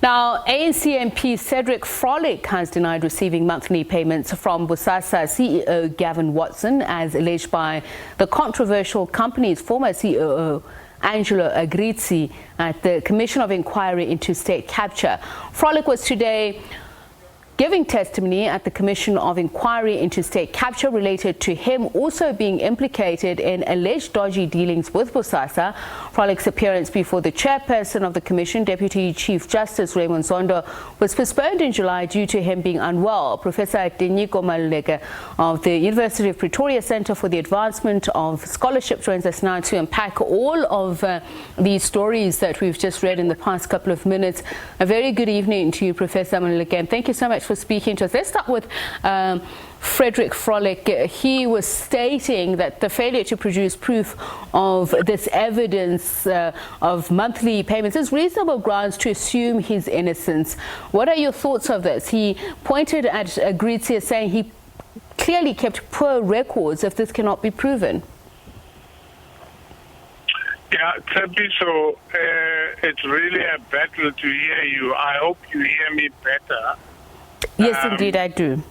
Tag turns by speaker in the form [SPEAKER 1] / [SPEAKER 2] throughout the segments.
[SPEAKER 1] Now, ANC MP Cedric Frolick has denied receiving monthly payments from Bosasa CEO Gavin Watson, as alleged by the controversial company's former COO Angelo Agrizzi at the Commission of Inquiry into State Capture. Frolick was today giving testimony at the Commission of Inquiry into State Capture related to him also being implicated in alleged dodgy dealings with Bosasa. Frolick's appearance before the chairperson of the Commission, Deputy Chief Justice Raymond Zondo, was postponed in July due to him being unwell. Professor Tinyiko Maluleke of the University of Pretoria Center for the Advancement of Scholarship joins us now to unpack all of these stories that we've just read in the past couple of minutes. A very good evening to you, Professor Maluleke, and thank you so much for speaking to us. Let's start with Cedric Frolick. He was stating that the failure to produce proof of this evidence of monthly payments is reasonable grounds to assume his innocence. What are your thoughts of this? He pointed at Agrizzi as saying he clearly kept poor records if this cannot be proven.
[SPEAKER 2] Yeah, so it's really a battle to hear you. I hope you hear me better.
[SPEAKER 1] Yes, indeed, I do.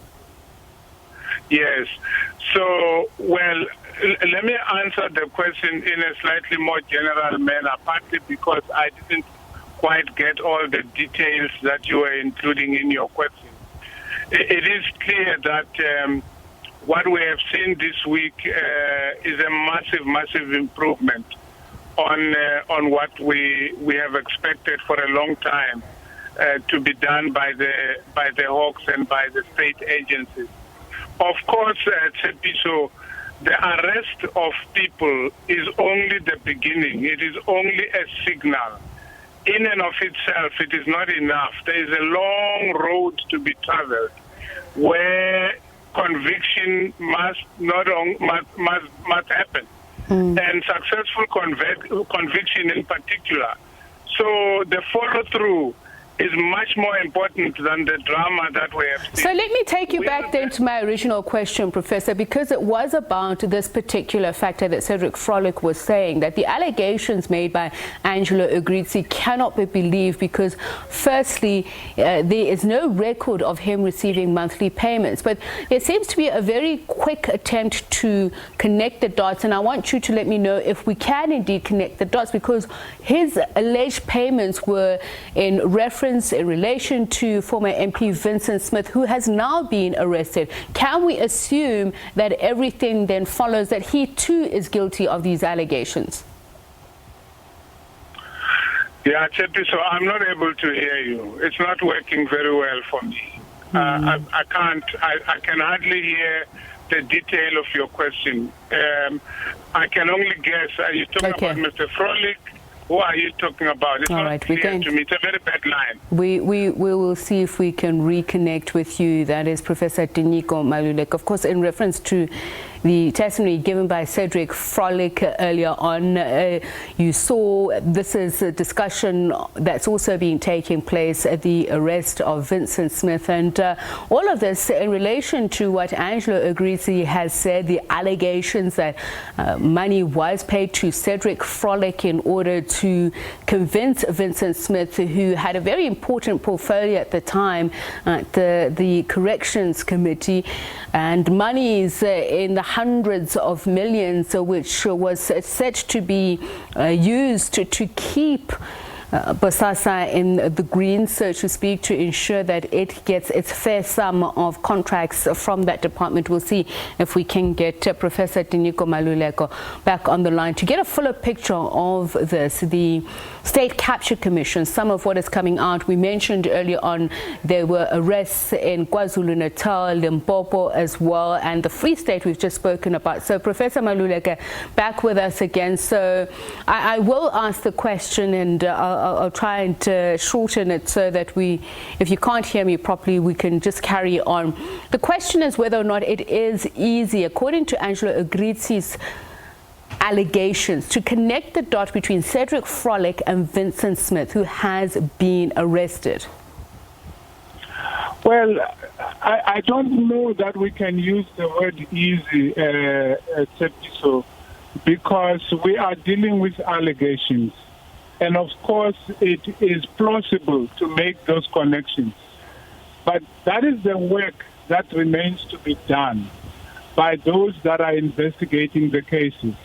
[SPEAKER 2] Yes. So, well, let me answer the question in a slightly more general manner, partly because I didn't quite get all the details that you were including in your question. It is clear that what we have seen this week is a massive improvement on what we have expected for a long time. To be done by the Hawks and by the state agencies. Of course, so the arrest of people is only the beginning. It is only a signal. In and of itself, it is not enough. There is a long road to be traveled, where conviction must happen, and successful conviction in particular. So the follow-through is much more important than the drama that we have seen.
[SPEAKER 1] So let me take you back then to my original question, Professor, because it was about this particular factor that Cedric Frolick was saying, that the allegations made by Angelo Agrizzi cannot be believed because, firstly, there is no record of him receiving monthly payments. But there seems to be a very quick attempt to connect the dots, and I want you to let me know if we can indeed connect the dots, because his alleged payments were in relation to former MP Vincent Smith, who has now been arrested. Can we assume that everything then follows that he too is guilty of these allegations?
[SPEAKER 2] Yeah, Chepi, so I'm not able to hear you. It's not working very well for me. I can hardly hear the detail of your question. I can only guess. Are you talking about Mr. Frolick? Who are you talking about? It's not clear to me. It's a very bad line.
[SPEAKER 1] We will see if we can reconnect with you. That is Professor Tinyiko Maluleke. Of course, in reference to the testimony given by Cedric Frolick earlier on, you saw this is a discussion that's also being taking place at the arrest of Vincent Smith, and all of this in relation to what Angelo Agrizzi has said, the allegations that money was paid to Cedric Frolick in order to convince Vincent Smith, who had a very important portfolio at the time at the Corrections Committee, and monies in the hundreds of millions, which was said to be used to keep Bosasa in the green, so to speak, to ensure that it gets its fair sum of contracts from that department. We'll see if we can get Professor Tinyiko Maluleke back on the line to get a fuller picture of this. The State Capture Commission, some of what is coming out. We mentioned earlier on there were arrests in KwaZulu-Natal, Limpopo as well, and the Free State we've just spoken about. So Professor Maluleke, back with us again. So I will ask the question, and I'll try and shorten it so that if you can't hear me properly, we can just carry on. The question is whether or not it is easy, according to Angelo Agrizzi's allegations, to connect the dot between Cedric Frolick and Vincent Smith, who has been arrested.
[SPEAKER 3] Well, I don't know that we can use the word easy, because we are dealing with allegations. And of course, it is plausible to make those connections. But that is the work that remains to be done by those that are investigating the cases,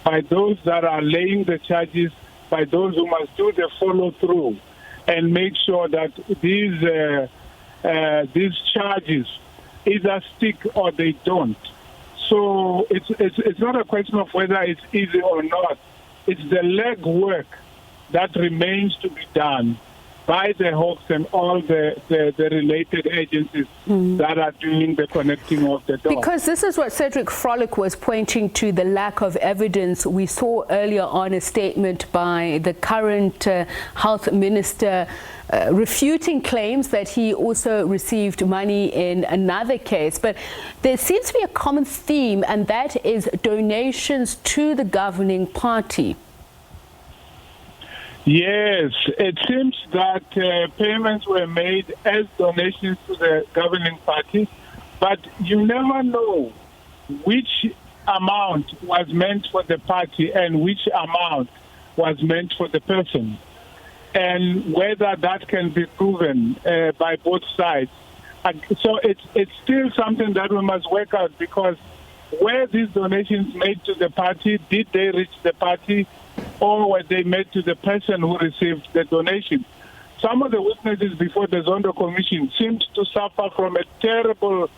[SPEAKER 3] by those that are laying the charges, by those who must do the follow-through and make sure that these charges either stick or they don't. So it's not a question of whether it's easy or not. It's the legwork that remains to be done by the Hawks and all the related agencies that are doing the connecting of the dots.
[SPEAKER 1] Because this is what Cedric Frolick was pointing to, the lack of evidence. We saw earlier on a statement by the current health minister refuting claims that he also received money in another case. But there seems to be a common theme, and that is donations to the governing party.
[SPEAKER 3] Yes, it seems that payments were made as donations to the governing party, but you never know which amount was meant for the party and which amount was meant for the person, and whether that can be proven by both sides. So it's still something that we must work out, because were these donations made to the party, did they reach the party, or were they made to the person who received the donation? Some of the witnesses before the Zondo Commission seemed to suffer from a terrible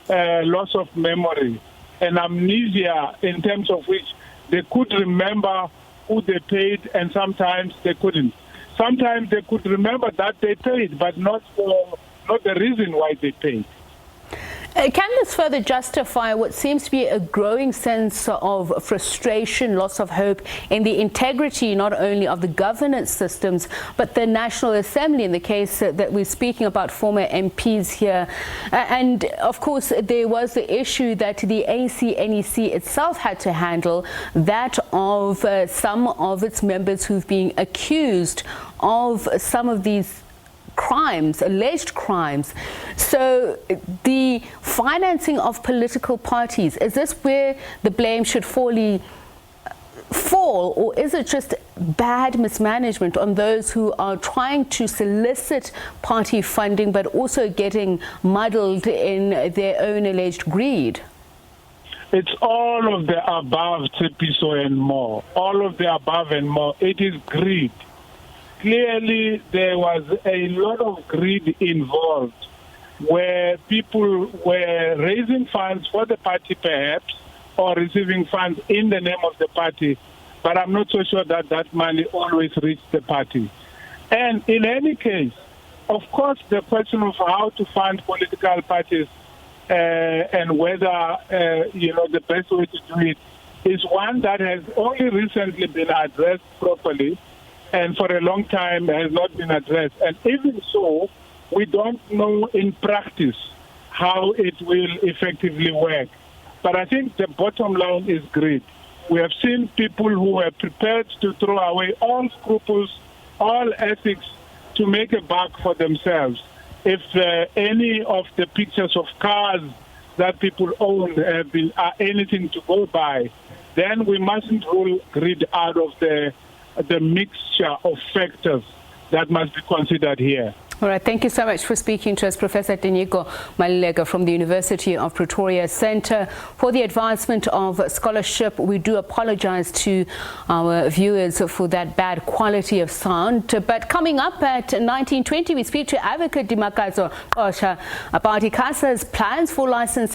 [SPEAKER 3] loss of memory and amnesia, in terms of which they could remember who they paid and sometimes they couldn't. Sometimes they could remember that they paid, but not the reason why they paid.
[SPEAKER 1] Can this further justify what seems to be a growing sense of frustration, loss of hope in the integrity not only of the governance systems, but the National Assembly, in the case that we're speaking about former MPs here? And of course, there was the issue that the ANC NEC itself had to handle, that of some of its members who've been accused of some of these crimes, alleged crimes. So the financing of political parties, is this where the blame should fall, or is it just bad mismanagement on those who are trying to solicit party funding but also getting muddled in their own alleged greed?
[SPEAKER 3] It's all of the above, Tsepiso, and more. All of the above and more. It is greed. Clearly, there was a lot of greed involved, where people were raising funds for the party perhaps, or receiving funds in the name of the party, but I'm not so sure that that money always reached the party. And in any case, of course, the question of how to fund political parties and whether, the best way to do it is one that has only recently been addressed properly, and for a long time has not been addressed. And even so, we don't know in practice how it will effectively work. But I think the bottom line is greed. We have seen people who are prepared to throw away all scruples, all ethics, to make a buck for themselves. If any of the pictures of cars that people own are anything to go by, then we mustn't rule greed out of the mixture of factors that must be considered here.
[SPEAKER 1] All right, thank you so much for speaking to us, Professor Tinyiko Maluleke from the University of Pretoria Center for the Advancement of Scholarship. We do apologize to our viewers for that bad quality of sound. But coming up at 19:20, we speak to Advocate Dimakazo Osha about ICASA's plans for licensing